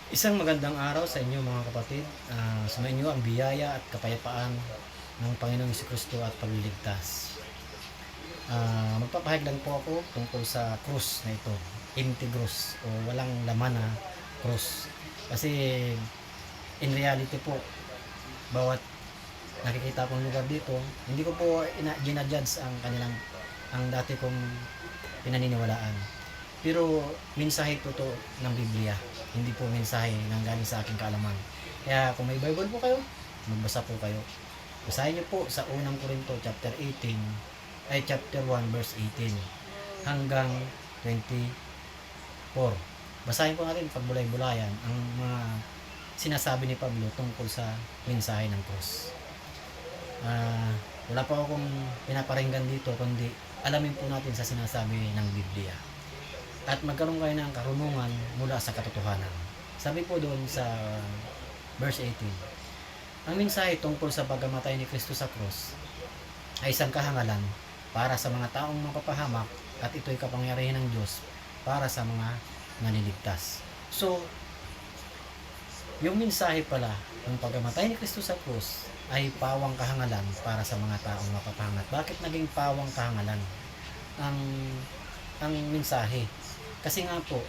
Isang magandang araw sa inyo mga kapatid. Sumainyo ang biyaya at kapayapaan ng Panginoong Jesucristo at pagliligtas. Magpapahayag lang po ako tungkol sa krus na ito. Empty cross o walang laman na krus. Kasi in reality po, bawat nakikita kong lugar dito, hindi ko po ginajudge ang dati kong pinaniniwalaan. Pero mensahe po to ng Biblia, hindi po mensahe nang galing sa aking kaalaman. Kaya kung may Bible po kayo, magbasa po kayo. Basahin niyo po sa unang Korinto chapter 1 verse 18 hanggang 24. Basahin po natin pagbulay-bulayan ang mga sinasabi ni Pablo tungkol sa mensahe ng cross. Wala po akong pinaparinggan dito, kundi alamin po natin sa sinasabi ng Biblia at magkaroon kayo ng karunungan mula sa katotohanan. Sabi po doon sa verse 18, ang mensahe tungkol sa pagkamatay ni Kristo sa cross ay isang kahangalan para sa mga taong mapapahamak at ito'y kapangyarihan ng Diyos para sa mga naliligtas. So, yung mensahe pala ng pagkamatay ni Kristo sa cross ay pawang kahangalan para sa mga taong mapapahamak. Bakit naging pawang kahangalan ang mensahe? Kasi nga po,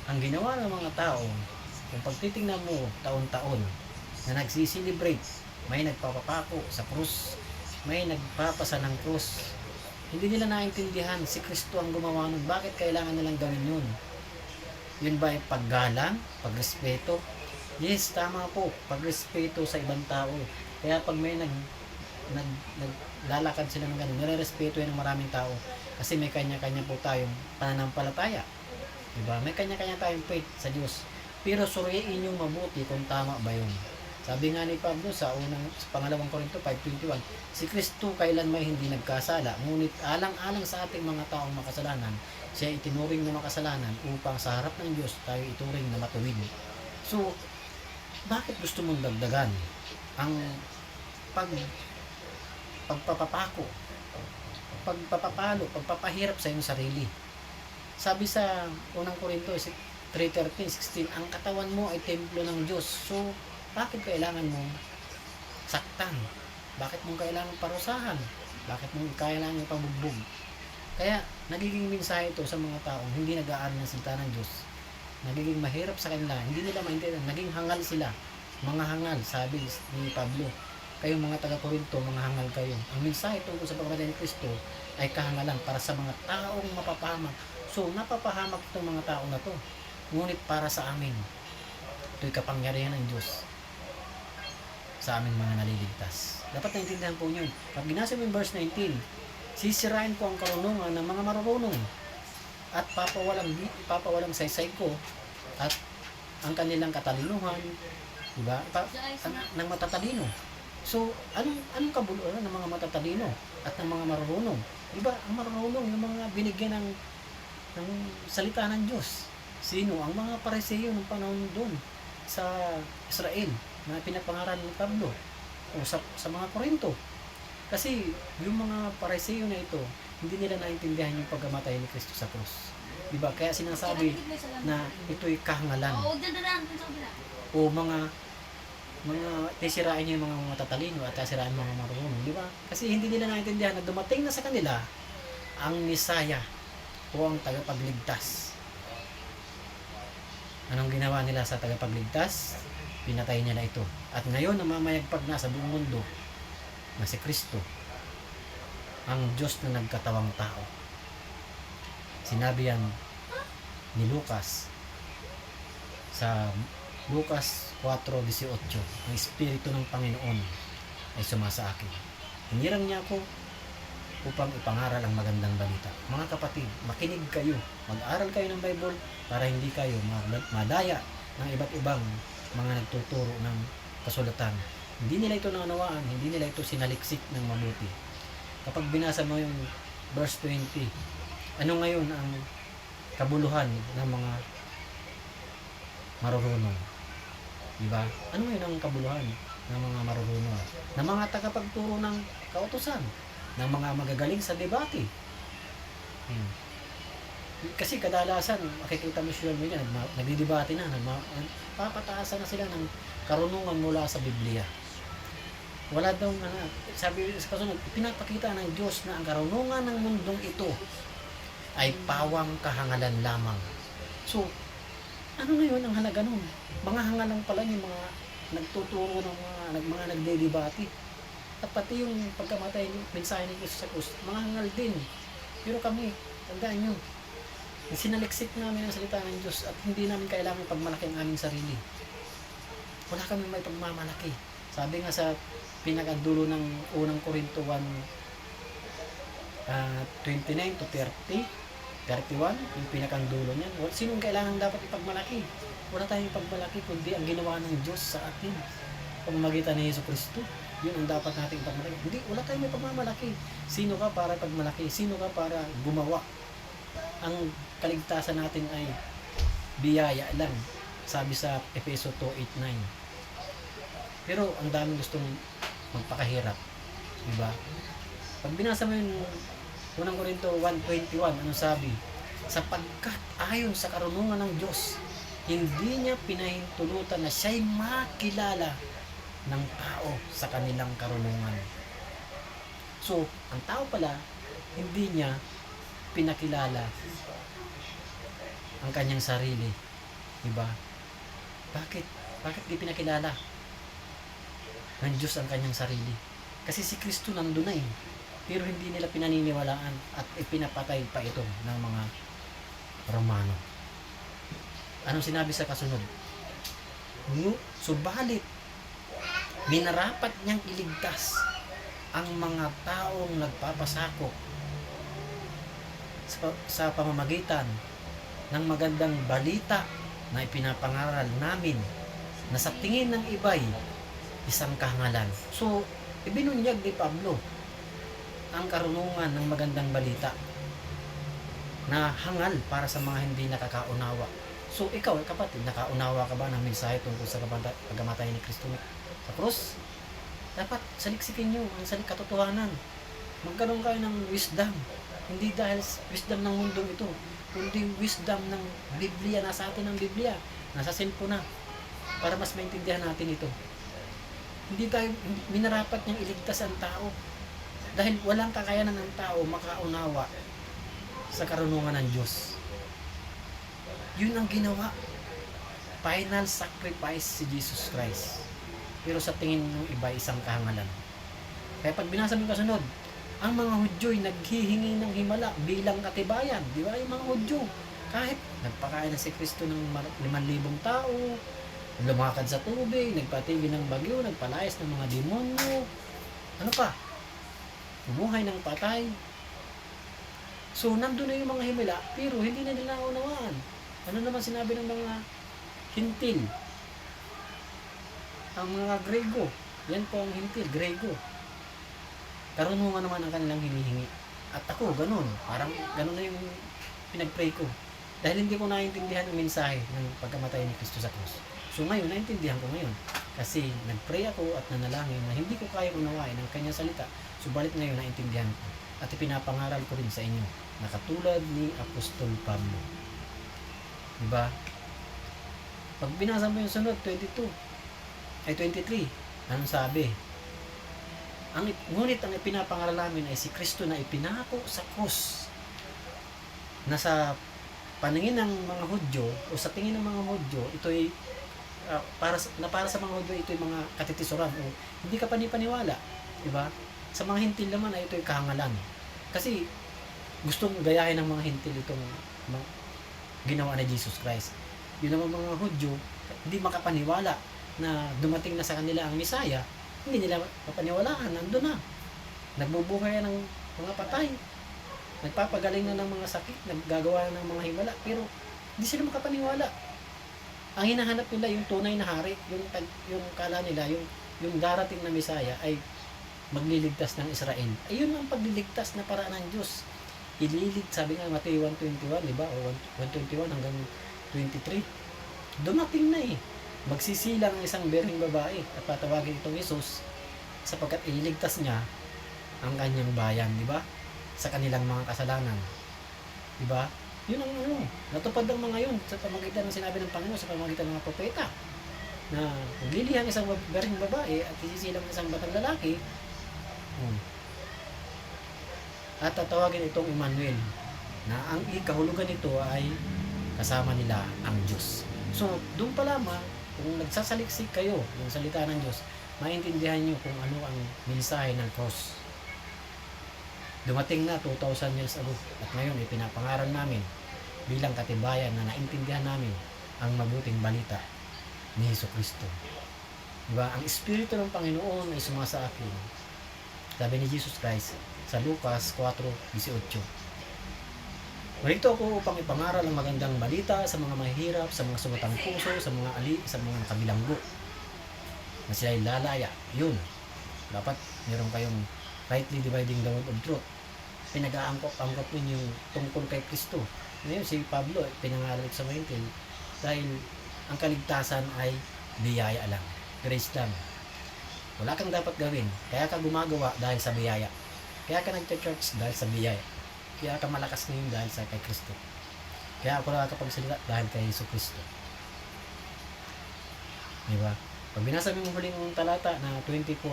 ang ginawa ng mga tao, kung pagtitingnan mo taon-taon na nagsiselebrate, may nagpapapako sa krus, may nagpapasa ng krus, hindi nila naintindihan si Kristo ang gumawa nun. Bakit kailangan nilang gawin yun? Yun ba ay paggalang, pagrespeto? Yes, tama po, pagrespeto sa ibang tao. Kaya pag may naglalakad sila ng gano'n, nire-respeto yan ng maraming tao. Kasi may kanya-kanya po tayong pananampalataya. Diba? May kanya-kanya tayong faith sa Diyos. Pero suriin yung mabuti kung tama ba yun. Sabi nga ni Pablo sa pangalawang Korinto 5:21, si Kristo kailanman hindi nagkasala, ngunit alang-alang sa ating mga taong makasalanan, siya itinuring na makasalanan upang sa harap ng Diyos tayo ituring na matuwid. So, bakit gusto mong dagdagan ang pagpapapako, pagpapapalo, pagpapahirap sa iyong sarili? Sabi sa unang Korinto 3:13-16, ang katawan mo ay templo ng Diyos. So, bakit kailangan mong saktan? Bakit mong kailangan parusahan? Bakit mong kailangan pabugbog? Kaya, nagiging mensahe ito sa mga taong hindi nag-aaral ng salita ng Diyos. Nagiging mahirap sa kanila, hindi nila maintindihan, naging hangal sila. Mga hangal, sabi ni Pablo, kayong mga taga-Korinto, mga hangal kayo. Ang mensahe tungkol sa pagkamatay ni Kristo ay kahangalan para sa mga taong mapapahamak. So, napapahamak itong mga tao na to. Ngunit para sa amin, ito'y kapangyarihan ng Diyos sa aming mga naliligtas. Dapat naintindihan po nyo. Pag ginasa mo yung verse 19, sisirain ko ang karunungan ng mga marunong at papawalang saysay ko at ang kanilang katalinuhan, diba? Ng matatalino. So, anong kabuluhan ng mga matatalino at ng mga marunong? Diba? Ang marunong, yung mga binigyan ng salita ng Diyos. Sino? Ang mga Pariseo ng panahon doon sa Israel na pinapangaral ni Pablo o sa mga Korinto. Kasi yung mga Pariseo na ito, hindi nila naintindihan yung pagkamatay ni Kristo sa krus. Diba? Kaya sinasabi na ito'y kahangalan. O mga tisirain niyo yung mga matatalino at tisirain mga marunong. Diba? Kasi hindi nila naintindihan na dumating na sa kanila ang Misaya o ang tagapagligtas. Anong ginawa nila sa tagapagligtas? Pinatay niya na ito. At ngayon, namamayagpag na sa buong mundo na si Kristo, ang Diyos na nagkatawang tao. Sinabi yan ni Lucas sa Lucas 4:18, ang Espiritu ng Panginoon ay sumasa akin. Hinirang niya ako upang ipangaral ang magandang balita. Mga kapatid, makinig kayo. Mag-aral kayo ng Bible para hindi kayo madaya ng iba't ibang mga nagtuturo ng kasulatan. Hindi nila ito naunawaan, hindi nila ito sinaliksik ng mabuti. Kapag binasa mo yung verse 20, ano ngayon ang kabuluhan ng mga marurunong? Diba? Ano ngayon ang kabuluhan ng mga marurunong? Ng mga tagapagturo ng kautusan, ng mga magagaling sa debate. Kasi kadalasan, makikita mo social media, nagdidebate na, papataasan na sila ng karunungan mula sa Biblia. Wala daw sabi sa kasunod, pinapakita ng Diyos na ang karunungan ng mundong ito ay pawang kahangalan lamang. So, ano na yun ang halaga nun? Mga hangalang pala yung mga nagtuturo ng mga nagdedebate. At pati yung pagkamatay ng mensahe ni Jesus sa krus, mga hangal din. Pero kami, tandaan nyo, sinaliksik namin ang salita ng Diyos at hindi namin kailangan pagmalaki ang aming sarili. Wala kami may pagmamalaki. Sabi nga sa pinakadulo ng unang Korinto 1, 29 to 30, 31, yung pinakang dulo niyan. Sinong kailangan dapat ipagmalaki? Wala tayong ipagmalaki kundi ang ginawa ng Diyos sa atin. Pamamagitan ni Yesu Kristo, yun ang dapat nating ipagmalaki. Hindi, wala tayong may pagmamalaki. Sino ka para pagmalaki? Sino ka para gumawa? Ang kaligtasan natin ay biyaya lang. Sabi sa Efeso 2:8-9. Pero ang daming gustong magpakahirap. Diba? Pag binasa mo yung unang Korinto 1:21, ano sabi? Sapagkat ayon sa karunungan ng Diyos, hindi niya pinahintulutan na siya'y makilala ng tao sa kanilang karunungan. So, ang tao pala, hindi niya pinakilala ang kanyang sarili. Diba? Bakit? Bakit di pinakilala ng Diyos ang kanyang sarili? Kasi si Kristo nandun na eh. Pero hindi nila pinaniniwalaan at ipinapatay pa ito ng mga Romano. Anong sinabi sa kasunod? Subalit, minarapat niyang iligtas ang mga taong nagpapasakop sa pamamagitan ng magandang balita na ipinapangaral namin na sa tingin ng iba'y isang kahangalan. So, ibinunyag ni Pablo ang karunungan ng magandang balita na hangal para sa mga hindi nakakaunawa. So, ikaw, kapatid, nakaunawa ka ba ng mensahe tungkol sa pagkamatay ni Kristo sa krus? Dapat saliksikin nyo ang katotohanan. Magkaroon kayo ng wisdom. Hindi dahil wisdom ng mundong ito, kundi wisdom ng Biblia. Nasa atin ang Biblia. Nasa cellphone na. Para mas maintindihan natin ito. Hindi tayo, minarapat niyang iligtas ang tao. Dahil walang kakayanan ng tao makaunawa sa karunungan ng Diyos. Yun ang ginawa. Final sacrifice si Jesus Christ. Pero sa tingin ng iba, isang kahangalan. Kaya pag binasa mo yung kasunod, ang mga Hudyo'y naghihingi ng himala bilang katibayan. Di ba? Yung mga Hudyo, kahit nagpakain na si Kristo ng 5,000 tao, lumakad sa tubig, nagpatigil ng bagyo, nagpalayas ng mga demonyo, ano pa? Bumuhay ng patay. So, nandun na yung mga himala, pero hindi na nila unawaan. Ano naman sinabi ng mga hintil? Ang mga Grego. Yan po ang hintil, Grego. Karunungan naman ang kanilang hinihingi. At ako, ganun. Parang ganun na yung pinag-pray ko. Dahil hindi ko naiintindihan ang mensahe ng pagkamatay ni Kristo sa krus. So ngayon, naintindihan ko ngayon. Kasi nag-pray ako at nanalangin na hindi ko kaya unawain ang kanyang salita. Subalit ngayon, naintindihan ko. At ipinapangaral ko rin sa inyo na katulad ni Apostol Pablo. Diba? Pag binasa mo yung sunod, 23, anong sabi? Ngunit ang ipinapangaral namin ay si Kristo na ipinako sa krus, na sa paningin ng mga Hudyo o sa tingin ng mga Hudyo, ito ay para sa mga Hudyo, ito ay mga katitisuran o hindi ka panipaniwala, di ba? Sa mga hintil naman ay ito ay kahangalan. Kasi gustong gayahin ng mga hintil itong ginawa ni Jesus Christ. Yun naman mga Hudyo, hindi makapaniwala na dumating na sa kanila ang Misaya. Hindi nila mapaniwalaan, nandun na. Nagbubuhay ng mga patay. Nagpapagaling na ng mga sakit, naggagawa ng mga himala, pero hindi sila makapaniwala. Ang hinahanap nila yung tunay na hari, yung kala nila, yung darating na Misaya ay magliligtas ng Israel. Ayun ang pagliligtas na paraan ng Diyos. Sabi nga Mateo 1:21, di ba? O 1:21 hanggang 23. Dumating na eh. Magsisilang ang isang birheng babae at patawagin itong Jesus sapagkat iligtas niya ang kanyang bayan, di ba? Sa kanilang mga kasalanan. Di ba? Yun ang ano, natupad ng mga yun sa pamagitan ng sinabi ng Panginoon, sa pamagitan ng mga propeta, na maglilihang isang baring babae at isisilang isang batang lalaki, at tatawagin itong Emmanuel, na ang kahulugan nito ay kasama nila ang Diyos. So, doon pa lamang, kung nagsasaliksik kayo ng salita ng Diyos, maintindihan nyo kung ano ang mensahe ng cross. Dumating na 2,000 years ago, at ngayon ipinapangaral namin bilang katibayan na naintindihan namin ang mabuting balita ni Jesucristo. Diba? Ang Espiritu ng Panginoon ay sumasa akin. Sabi ni Jesus Christ sa Lucas 4:18. Narito ako upang ipangaral ang magandang balita sa mga mahihirap, sa mga sumatang puso, sa mga kabilanggo, na sila ay lalaya. Yun. Dapat meron kayong rightly dividing the word of truth. Pinag-aangkop ninyo yung tungkol kay Kristo. Ngayon si Pablo pinangaral sa Maynil dahil ang kaligtasan ay biyaya lang, grace lang. Wala kang dapat gawin, kaya ka gumagawa dahil sa biyaya, kaya ka nagcha-church dahil sa biyaya, kaya ka malakas ngayon dahil sa kay Kristo, kaya ako nakakapagsalita dahil kay Jesucristo. Diba? Pag binasa mo yung huling talata na 24,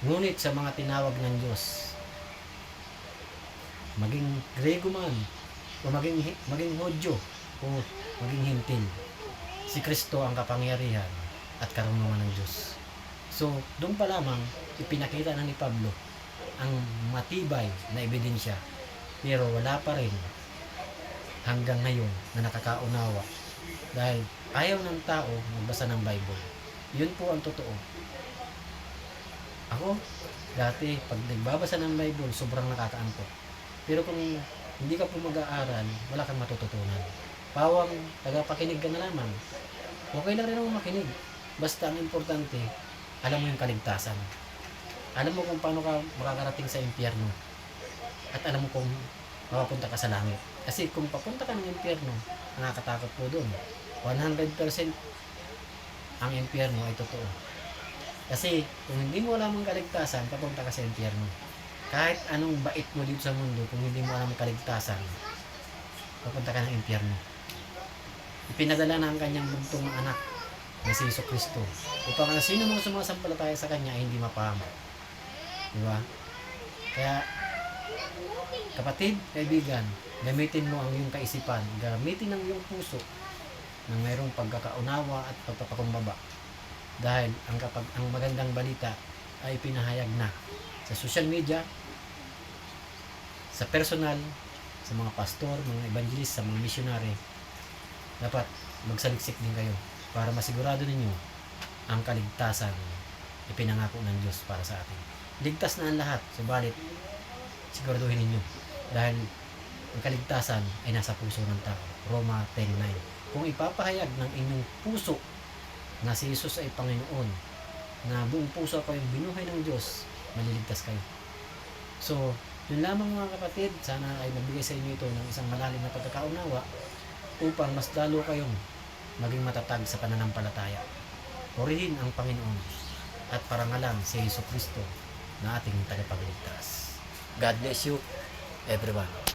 ngunit sa mga tinawag ng Diyos, maging Grego man, o maging Hodyo, o maging Hintil, si Kristo ang kapangyarihan at karunungan ng Diyos. So, doon pa lamang ipinakita na ni Pablo ang matibay na ebidensya, pero wala pa rin hanggang ngayon na nakakaunawa dahil ayaw ng tao magbasa ng Bible. Yun po ang totoo. Ako, dati, pag nagbabasa ng Bible, sobrang nakakaangkot. Pero kung hindi ka po mag-aaral, wala kang matututunan. Pawang tagapakinig ka na lamang. Okay lang rin ako makinig. Basta ang importante, alam mo yung kaligtasan. Alam mo kung paano ka makakarating sa impyerno. At alam mo kung mapapunta ka sa langit. Kasi kung papunta ka ng impyerno, nakakatakot po doon. 100% ang impyerno ay totoo. Kasi kung hindi mo alam ang kaligtasan, papunta ka sa impyerno. Kahit anong bait mo dito sa mundo, kung hindi mo alam ang kaligtasan, papunta ka ng impyerno. Ipinadala na ang kanyang bugtong anak na si Jesucristo upang ang sino mga sumasampalataya sa kanya ay hindi mapahamak. Diba? Kaya kapatid, kaibigan, gamitin mo ang iyong kaisipan, gamitin ang iyong puso ng mayroong pagkakaunawa at pagpapakumbaba. Dahil ang magandang balita ay pinahayag na sa social media, sa personal, sa mga pastor, mga evangelist, sa mga missionary. Dapat magsaliksik din kayo para masigurado ninyo ang kaligtasan ipinangako ng Diyos para sa atin. Ligtas na ang lahat, subalit siguraduhin ninyo dahil ang kaligtasan ay nasa puso ng tao. Roma 10:9. Kung ipapahayag ng inyong puso na si Jesus ay Panginoon, na buong puso kayong binuhay ng Diyos, maliligtas kayo. So, yun lamang mga kapatid, sana ay nabigay sa inyo ito ng isang malalim na pagkakaunawa upang mas lalo kayong maging matatag sa pananampalataya. Purihin ang Panginoon at parangalan si Jesucristo na ating tagapagligtas. God bless you, everyone.